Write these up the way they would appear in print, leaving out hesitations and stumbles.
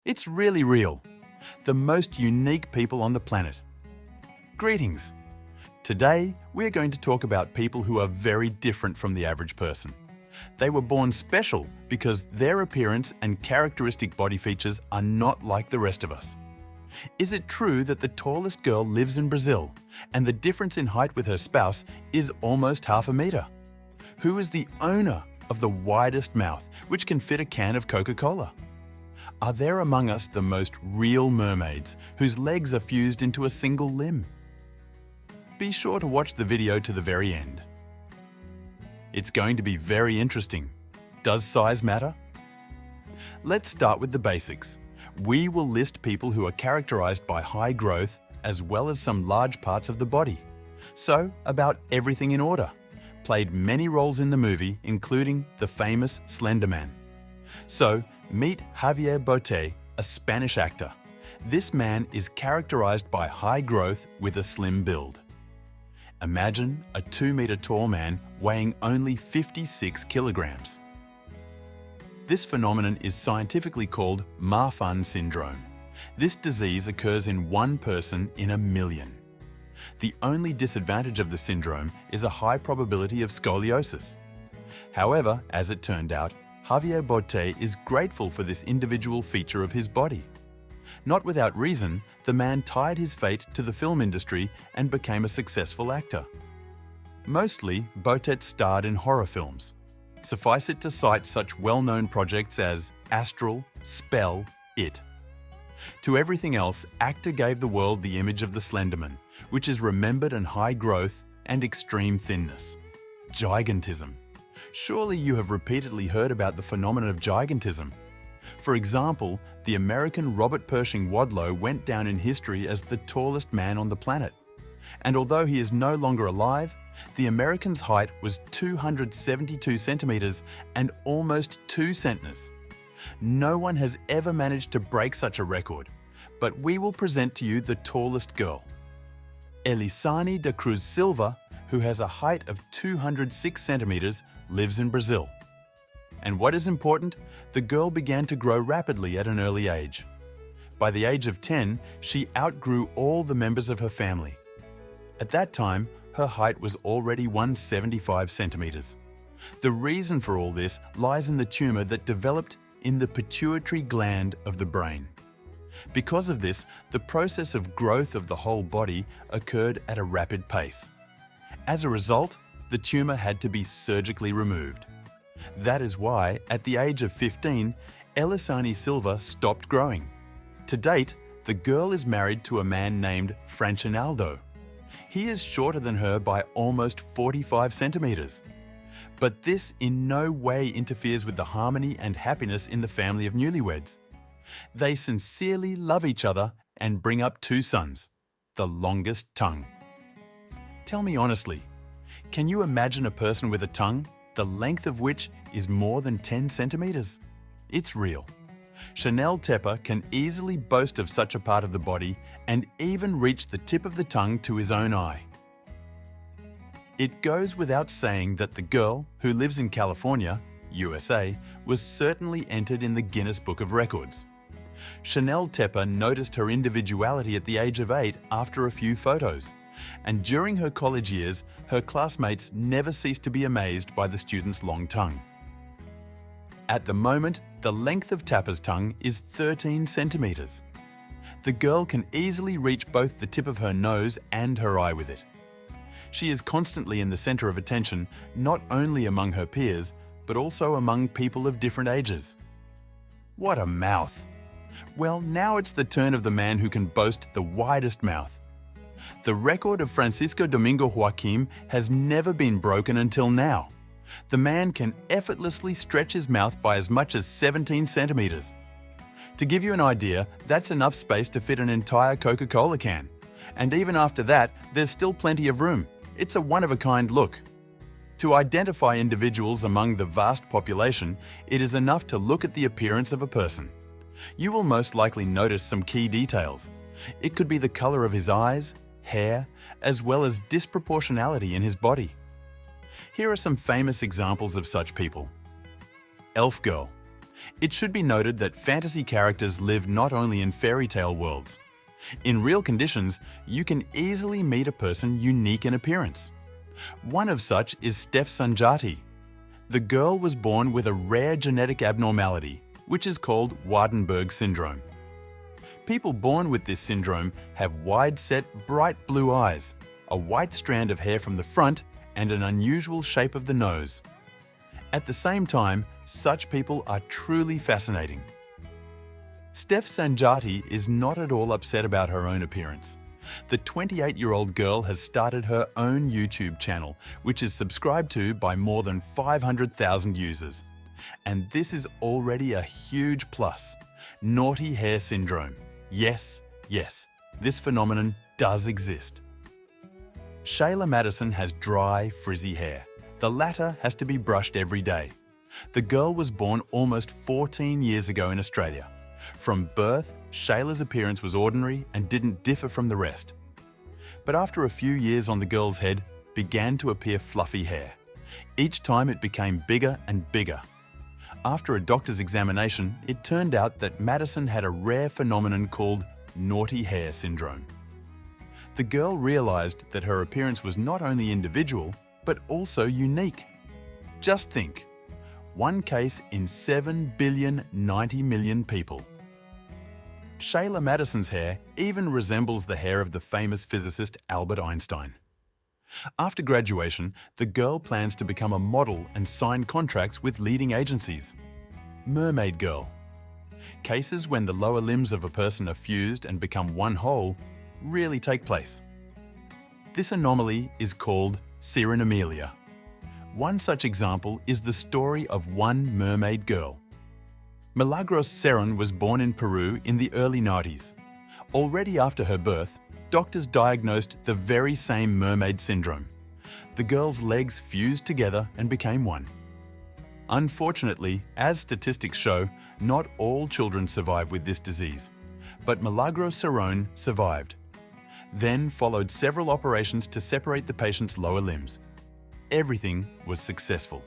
It's really real. The most unique people on the planet. Greetings. Today, we're going to talk about people who are very different from the average person. They were born special because their appearance and characteristic body features are not like the rest of us. Is it true that the tallest girl lives in Brazil and the difference in height with her spouse is almost half a meter? Who is the owner of the widest mouth, which can fit a can of Coca-Cola? Are there among us the most real mermaids whose legs are fused into a single limb? Be sure to watch the video to the very end. It's going to be very interesting. Does size matter? Let's start with the basics. We will list people who are characterized by high growth as well as some large parts of the body. So, about everything in order. Played many roles in the movie, including the famous Slender Man. So, meet Javier Botet, a Spanish actor. This man is characterized by high growth with a slim build. Imagine a 2-meter tall man weighing only 56 kilograms. This phenomenon is scientifically called Marfan syndrome. This disease occurs in one person in a million. The only disadvantage of the syndrome is a high probability of scoliosis. However, as it turned out, Javier Botet is grateful for this individual feature of his body. Not without reason, the man tied his fate to the film industry and became a successful actor. Mostly, Botet starred in horror films. Suffice it to cite such well-known projects as Astral, Spell, It. To everything else, actor gave the world the image of the Slenderman, which is remembered in high growth and extreme thinness. Gigantism. Surely you have repeatedly heard about the phenomenon of gigantism. For example, the American Robert Pershing Wadlow went down in history as the tallest man on the planet. And although he is no longer alive, the American's height was 272 centimeters and almost 2 centners. No one has ever managed to break such a record, but we will present to you the tallest girl. Elisane da Cruz Silva, who has a height of 206 centimeters, lives in Brazil. And what is important, the girl began to grow rapidly at an early age. By the age of 10, she outgrew all the members of her family. At that time, her height was already 175 centimeters. The reason for all this lies in the tumor that developed in the pituitary gland of the brain. Because of this, the process of growth of the whole body occurred at a rapid pace. As a result, the tumor had to be surgically removed. That is why, at the age of 15, Elisane Silva stopped growing. To date, the girl is married to a man named Francinaldo. He is shorter than her by almost 45 centimeters. But this in no way interferes with the harmony and happiness in the family of newlyweds. They sincerely love each other and bring up 2 sons, the longest tongue. Tell me honestly, can you imagine a person with a tongue, the length of which is more than 10 centimeters? It's real. Chanel Tepper can easily boast of such a part of the body and even reach the tip of the tongue to his own eye. It goes without saying that the girl, who lives in California, USA, was certainly entered in the Guinness Book of Records. Chanel Tepper noticed her individuality at the age of 8 after a few photos, and during her college years, her classmates never ceased to be amazed by the student's long tongue. At the moment, the length of Tepper's tongue is 13 centimeters. The girl can easily reach both the tip of her nose and her eye with it. She is constantly in the center of attention, not only among her peers, but also among people of different ages. What a mouth! Well, now it's the turn of the man who can boast the widest mouth. The record of Francisco Domingo Joaquim has never been broken until now. The man can effortlessly stretch his mouth by as much as 17 centimeters. To give you an idea, that's enough space to fit an entire Coca-Cola can. And even after that, there's still plenty of room. It's a one-of-a-kind look. To identify individuals among the vast population, it is enough to look at the appearance of a person. You will most likely notice some key details. It could be the color of his eyes, hair, as well as disproportionality in his body. Here are some famous examples of such people. Elf Girl. It should be noted that fantasy characters live not only in fairy tale worlds. In real conditions, you can easily meet a person unique in appearance. One of such is Steph Sanjati. The girl was born with a rare genetic abnormality, which is called Waardenburg syndrome. People born with this syndrome have wide-set, bright blue eyes, a white strand of hair from the front, and an unusual shape of the nose. At the same time, such people are truly fascinating. Steph Sanjati is not at all upset about her own appearance. The 28-year-old girl has started her own YouTube channel, which is subscribed to by more than 500,000 users. And this is already a huge plus. Naughty hair syndrome. Yes, this phenomenon does exist. Shayla Madison has dry, frizzy hair. The latter has to be brushed every day. The girl was born almost 14 years ago in Australia. From birth, Shayla's appearance was ordinary and didn't differ from the rest. But after a few years on the girl's head, began to appear fluffy hair. Each time it became bigger and bigger. After a doctor's examination, it turned out that Madison had a rare phenomenon called naughty hair syndrome. The girl realized that her appearance was not only individual, but also unique. Just think, one case in 7,090,000,000 people. Shayla Madison's hair even resembles the hair of the famous physicist Albert Einstein. After graduation, the girl plans to become a model and sign contracts with leading agencies. Mermaid girl. Cases when the lower limbs of a person are fused and become one whole really take place. This anomaly is called Sirenomelia. One such example is the story of one mermaid girl. Milagros Cerón was born in Peru in the early 90s. Already after her birth, doctors diagnosed the very same mermaid syndrome. The girl's legs fused together and became one. Unfortunately, as statistics show, not all children survive with this disease, but Milagros Cerón survived. Then followed several operations to separate the patient's lower limbs. Everything was successful.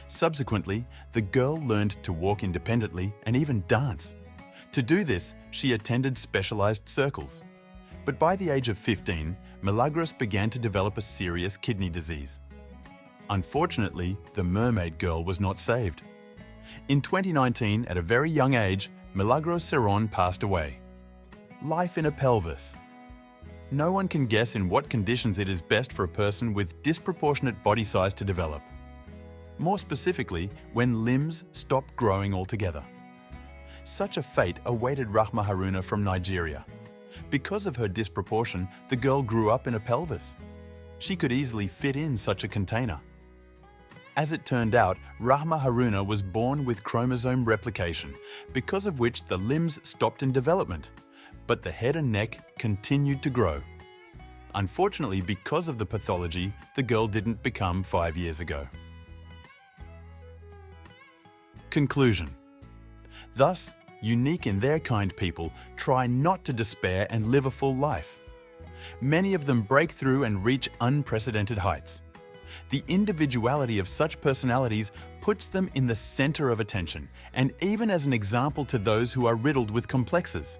Subsequently, the girl learned to walk independently and even dance. To do this, she attended specialized circles. But by the age of 15, Milagros began to develop a serious kidney disease. Unfortunately, the mermaid girl was not saved. In 2019, at a very young age, Milagros Cerón passed away. Life in a pelvis. No one can guess in what conditions it is best for a person with disproportionate body size to develop. More specifically, when limbs stop growing altogether. Such a fate awaited Rahma Haruna from Nigeria. Because of her disproportion, the girl grew up in a pelvis. She could easily fit in such a container. As it turned out, Rahma Haruna was born with chromosome replication, because of which the limbs stopped in development, but the head and neck continued to grow. Unfortunately, because of the pathology, the girl didn't become 5 years ago. Conclusion. Thus, unique in their kind people try not to despair and live a full life. Many of them break through and reach unprecedented heights. The individuality of such personalities puts them in the center of attention, and even as an example to those who are riddled with complexes.